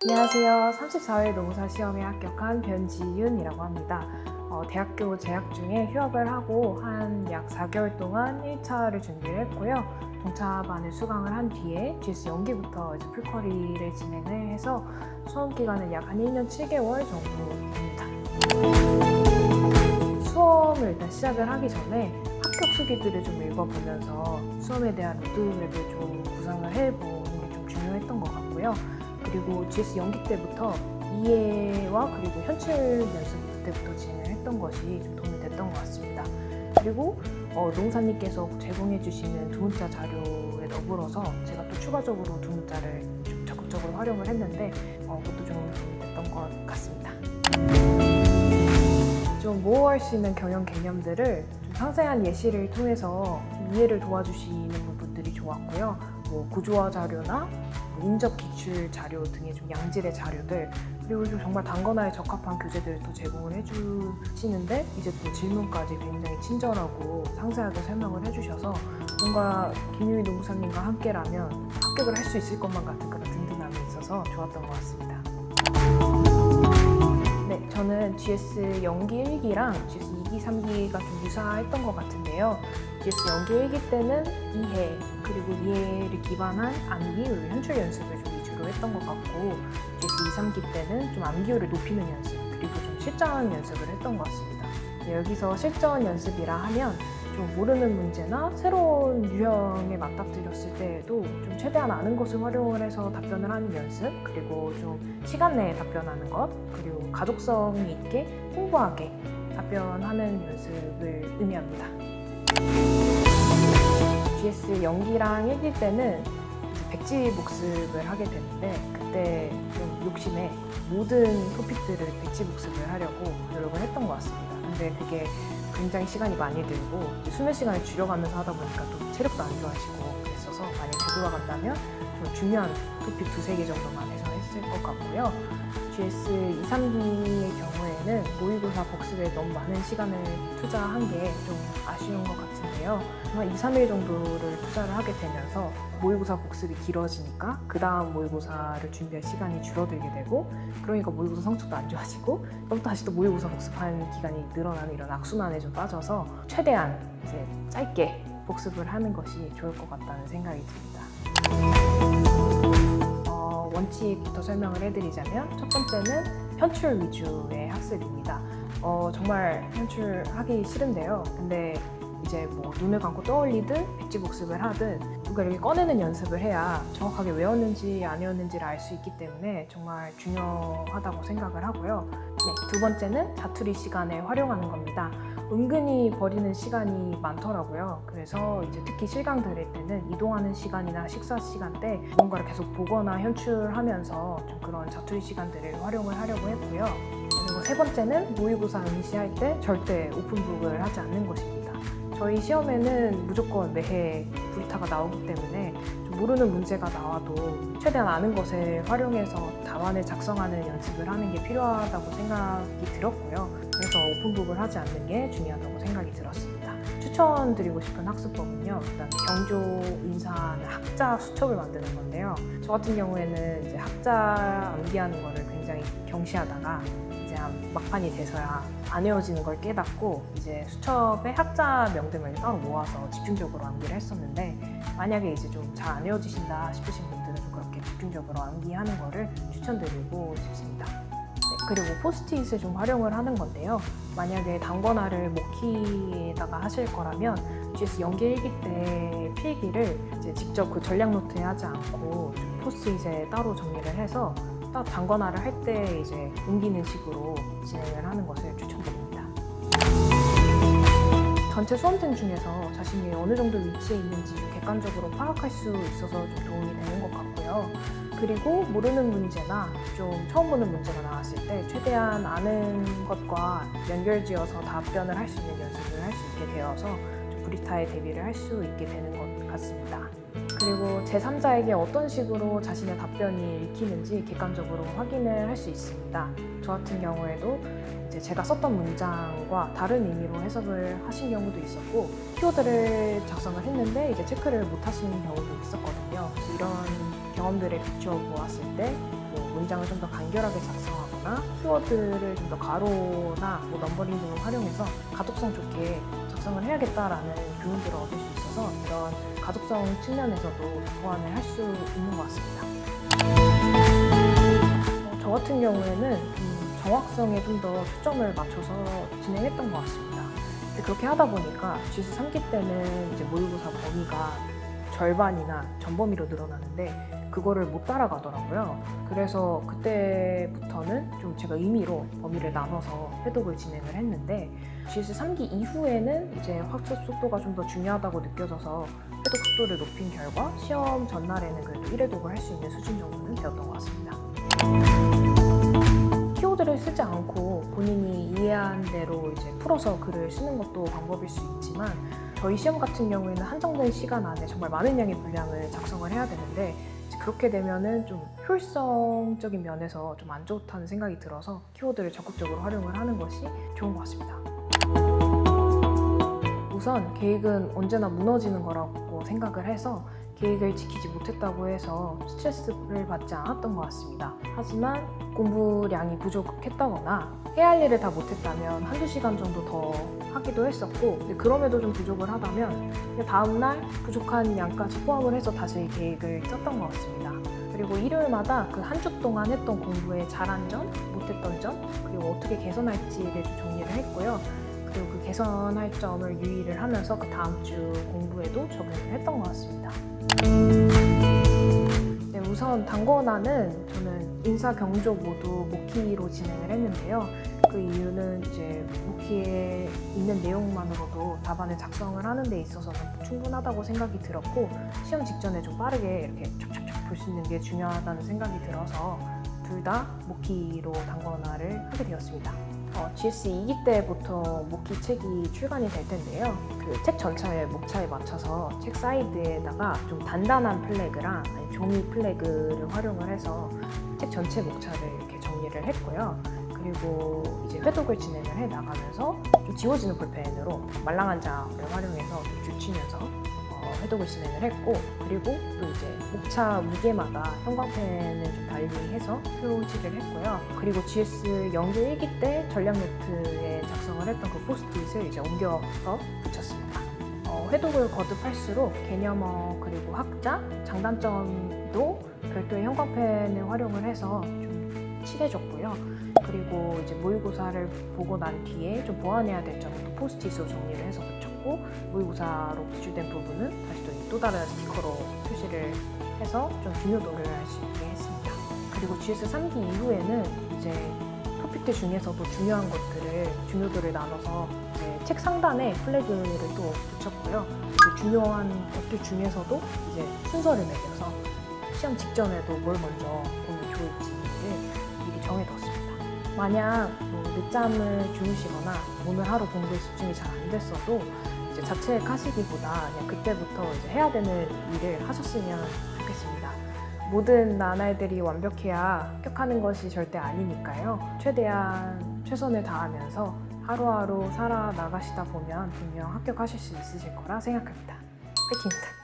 안녕하세요. 34회 노무사 시험에 합격한 변지윤이라고 합니다. 대학교 재학 중에 휴학을 하고 한 약 4개월 동안 1차를 준비를 했고요. 동차반을 수강을 한 뒤에 GS 연기부터 이제 풀커리를 진행을 해서 수험 기간은 약 한 1년 7개월 정도입니다. 수험을 일단 시작을 하기 전에 합격 수기들을 좀 읽어보면서 수험에 대한 로드맵을 좀 구상을 해보는 게 좀 중요했던 것 같고요. 그리고 GS 연기 때부터 이해와 그리고 현출 연습 때부터 진행을 했던 것이 좀 도움이 됐던 것 같습니다. 그리고 노무사님께서 제공해 주시는 두문자 자료에 더불어서 제가 또 추가적으로 두문자를 좀 적극적으로 활용을 했는데 그것도 좀 도움이 됐던 것 같습니다. 좀 모호할 수 있는 경영 개념들을 좀 상세한 예시를 통해서 이해를 도와주시는 부분들이 좋았고요. 구조화 자료나 인접 기출 자료 등의 좀 양질의 자료들, 그리고 좀 정말 단권화에 적합한 교재들을 또 제공을 해주시는데 이제 또 질문까지 굉장히 친절하고 상세하게 설명을 해주셔서 뭔가 김유희 노무사님과 함께라면 합격을 할 수 있을 것만 같은 그런 든든함이 있어서 좋았던 것 같습니다. 네, 저는 GS 연기 1기랑 GS 2기, 3기가 좀 유사했던 것 같은데요. GS 연기 1기 때는 이해, 그리고 이해를 기반한 암기, 그리고 현출 연습을 좀 위주로 했던 것 같고, GS 2, 3기 때는 좀 암기율을 높이는 연습, 그리고 좀 실전 연습을 했던 것 같습니다. 여기서 실전 연습이라 하면 좀 모르는 문제나 새로운 유형에 맞닥뜨렸을 때에도 좀 최대한 아는 것을 활용을 해서 답변을 하는 연습, 그리고 좀 시간 내에 답변하는 것, 그리고 가독성이 있게 풍부하게 답변하는 연습을 의미합니다. GS 연기랑 1기 때는 백지 복습을 하게 되는데 그때 좀 욕심에 모든 토픽들을 백지 복습을 하려고 노력을 했던 것 같습니다. 근데 그게 굉장히 시간이 많이 들고 수면 시간을 줄여가면서 하다 보니까 또 체력도 안 좋아지고 그랬어서 만약 되돌아간다면 좀 중요한 토픽 2-3개 정도만 해서 했을 것 같고요. GS 2, 3기의 경우에는 모의고사 복습에 너무 많은 시간을 투자한 게 좀 아쉬운 것 같은데요. 한 2, 3일 정도를 투자를 하게 되면서 모의고사 복습이 길어지니까 그 다음 모의고사를 준비할 시간이 줄어들게 되고, 그러니까 모의고사 성적도 안 좋아지고 그럼 다시 또 모의고사 복습하는 기간이 늘어나는 이런 악순환에 좀 빠져서 최대한 이제 짧게 복습을 하는 것이 좋을 것 같다는 생각이 듭니다. 원칙부터 설명을 해드리자면 첫 번째는 현출 위주의 학습입니다. 정말 현출하기 싫은데요. 근데 이제 눈을 감고 떠올리든 백지 복습을 하든 누가 이렇게 꺼내는 연습을 해야 정확하게 외웠는지 안 외웠는지를 알 수 있기 때문에 정말 중요하다고 생각을 하고요. 네, 두 번째는 자투리 시간을 활용하는 겁니다. 은근히 버리는 시간이 많더라고요. 그래서 이제 특히 실강 들을 때는 이동하는 시간이나 식사 시간대 뭔가를 계속 보거나 현출하면서 좀 그런 자투리 시간들을 활용을 하려고 했고요. 그리고 세 번째는 모의고사 응시할 때 절대 오픈북을 하지 않는 것입니다. 저희 시험에는 무조건 매해 불타가 나오기 때문에 좀 모르는 문제가 나와도 최대한 아는 것을 활용해서 답안을 작성하는 연습을 하는 게 필요하다고 생각이 들었고요. 그래서 오픈북을 하지 않는 게 중요하다고 생각이 들었습니다. 추천드리고 싶은 학습법은요, 일단 경조 인사는 학자 수첩을 만드는 건데요. 저 같은 경우에는 이제 학자 암기하는 거를 굉장히 경시하다가 이제 막판이 돼서야 안 외워지는 걸 깨닫고 이제 수첩에 학자 명들만 따로 모아서 집중적으로 암기를 했었는데, 만약에 이제 좀 잘 안 외워지신다 싶으신 분들은 좀 그렇게 집중적으로 암기하는 거를 추천드리고 싶습니다. 그리고 포스트잇을 좀 활용을 하는 건데요. 만약에 단권화를 모키에다가 하실 거라면 GS 연기 1기 때 필기를 이제 직접 그 전략 노트에 하지 않고 포스트잇에 따로 정리를 해서 딱 단권화를 할 때 이제 옮기는 식으로 진행을 하는 것을 추천드립니다. 전체 수험생 중에서 자신이 어느 정도 위치에 있는지 좀 객관적으로 파악할 수 있어서 좀 도움이 되는 것 같고요. 그리고 모르는 문제나 좀 처음 보는 문제가 나왔을 때 최대한 아는 것과 연결지어서 답변을 할 수 있는 연습을 할 수 있게 되어서 좀 브리타에 대비를 할 수 있게 되는 것 같습니다. 그리고 제3자에게 어떤 식으로 자신의 답변이 읽히는지 객관적으로 확인을 할 수 있습니다. 저 같은 경우에도 이제 제가 썼던 문장과 다른 의미로 해석을 하신 경우도 있었고, 키워드를 작성을 했는데 이제 체크를 못 하시는 경우도 있었거든요. 이런 경험들에 비추어 보았을 때 문장을 좀 더 간결하게 작성하거나 키워드를 좀 더 가로나 뭐 넘버링 등을 활용해서 가독성 좋게 작성을 해야겠다라는 교훈들을 얻을 수 있어서 이런 가독성 측면에서도 보완을 할 수 있는 것 같습니다. 저 같은 경우에는 정확성에 좀 더 초점을 맞춰서 진행했던 것 같습니다. 근데 그렇게 하다 보니까 GS 3기 때는 이제 모의고사 범위가 절반이나 전범위로 늘어나는데 그거를 못 따라가더라고요. 그래서 그때부터는 좀 제가 임의로 범위를 나눠서 회독을 진행을 했는데 GS 3기 이후에는 이제 학습 속도가 좀 더 중요하다고 느껴져서 회독 속도를 높인 결과 시험 전날에는 그래도 1회독을 할 수 있는 수준 정도는 되었던 것 같습니다. 키워드를 쓰지 않고 본인이 이해한 대로 이제 풀어서 글을 쓰는 것도 방법일 수 있지만 저희 시험 같은 경우에는 한정된 시간 안에 정말 많은 양의 분량을 작성을 해야 되는데 그렇게 되면은 좀 효율성적인 면에서 좀 안 좋다는 생각이 들어서 키워드를 적극적으로 활용을 하는 것이 좋은 것 같습니다. 우선 계획은 언제나 무너지는 거라고 생각을 해서 계획을 지키지 못했다고 해서 스트레스를 받지 않았던 것 같습니다. 하지만 공부량이 부족했다거나 해야 할 일을 다 못했다면 한두 시간 정도 더 하기도 했었고 근데 그럼에도 좀 부족을 하다면 다음날 부족한 양까지 포함을 해서 다시 계획을 짰던 것 같습니다. 그리고 일요일마다 그 한 주 동안 했던 공부에 잘한 점, 못했던 점, 그리고 어떻게 개선할지를 좀 정리를 했고요. 그리고 그 개선할 점을 유의를 하면서 그 다음 주 공부에도 적용을 했던 것 같습니다. 네, 우선 단권화는 저는 인사, 경조 모두 모키로 진행을 했는데요. 그 이유는 이제 모키에 있는 내용만으로도 답안을 작성을 하는 데 있어서는 충분하다고 생각이 들었고 시험 직전에 좀 빠르게 이렇게 찹찹찹 볼 수 있는 게 중요하다는 생각이 들어서 둘 다 모키로 단권화를 하게 되었습니다. GS 2기 때부터 모키 책이 출간이 될 텐데요. 그 책 전체의 목차에 맞춰서 책 사이드에다가 좀 단단한 플래그랑 종이 플래그를 활용을 해서 책 전체 목차를 이렇게 정리를 했고요. 그리고 이제 회독을 진행을 해 나가면서 좀 지워지는 볼펜으로 말랑한 자를 활용해서 좀 줄치면서 회독을 진행을 했고 그리고 또 이제 목차 무게마다 형광펜을 좀 달리해서 표시를 했고요. 그리고 GS 연교 1기 때 전략 노트에 작성을 했던 그 포스트잇을 이제 옮겨서 붙였습니다. 회독을 거듭할수록 개념어 그리고 학자, 장단점도 별도의 형광펜을 활용을 해서 좀 칠해줬고요. 그리고 이제 모의고사를 보고 난 뒤에 좀 보완해야 될 점은 또 포스트잇으로 정리를 해서 붙였고 모의고사로 기출된 부분은 다시 또 다른 스티커로 표시를 해서 좀 중요도를 알 수 있게 했습니다. 그리고 GS 3기 이후에는 이제 토픽들 중에서도 중요한 것들을 중요도를 나눠서 이제 책 상단에 플래그를 또 붙였고요. 이제 중요한 것들 중에서도 이제 순서를 매겨서 시험 직전에도 뭘 먼저 보면 좋을지를 미리 정해뒀습니다. 만약 늦잠을 주무시거나 오늘 하루 공부에 집중이 잘 안 됐어도 이제 자책하시기보다 그냥 그때부터 이제 해야 되는 일을 하셨으면 좋겠습니다. 모든 나날들이 완벽해야 합격하는 것이 절대 아니니까요. 최대한 최선을 다하면서 하루하루 살아나가시다 보면 분명 합격하실 수 있으실 거라 생각합니다. 파이팅입니다.